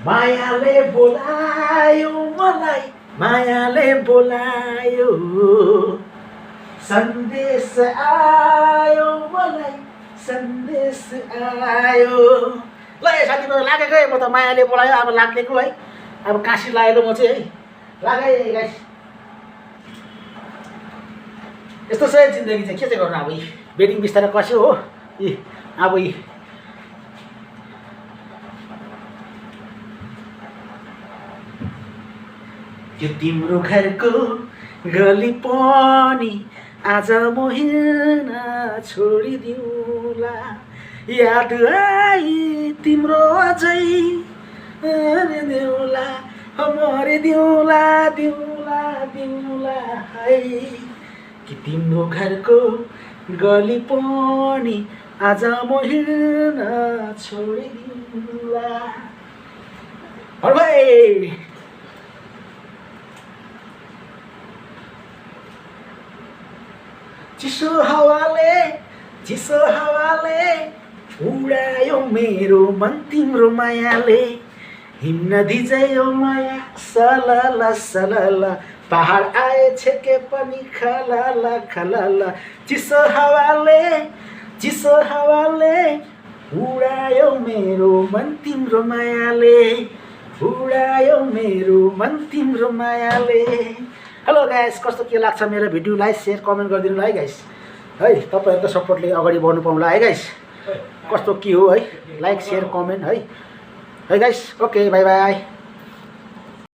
मायाले बोलायो मलाई, मायाले बोलायो, सन्देश आयो मलाई, सन्देश आयो। ल ए साथीको लागेको है, म त मायाले बोलायो अब लाग्नेको है, अब काशी लागेको म चाहिँ है लागे गाइस। यस्तो छ जिन्दगी चाहिँ, के चाहिँ गर्नु अब। बेडिङ बिस्तारै कस्यो हो अब त्यो तिम्रो घरको गली पनि आज म हिँड्न छोडिदिउँला, याद आई तिम्रो अझै दिउँला, मरिदिउँला दिउँला दिउँला है। कि तिम्रो घरको गली पनि आज म हिँड्न छोडिदिउँला। भाइ चिसो हावाले उडायो मेरो मन तिम्रो मायाले, हिम्न दिजयो माया सलला सलला, पहाड आए छेके पनि खलला खलला। चिसो हावाले उडायो मेरो मन तिम्रो मायाले, उडायो मेरो मन तिम्रो मायाले। हेलो गाइस, कस्तो के लाग्छ मेरो भिडियोलाई शेयर कमेन्ट गरिदिनु है गाइस है। तपाईँहरूको सपोर्टले अगाडि बढ्नु पाउँला है गाइस। कस्तो के हो है, लाइक शेयर कमेन्ट है गाइस। Okay by by.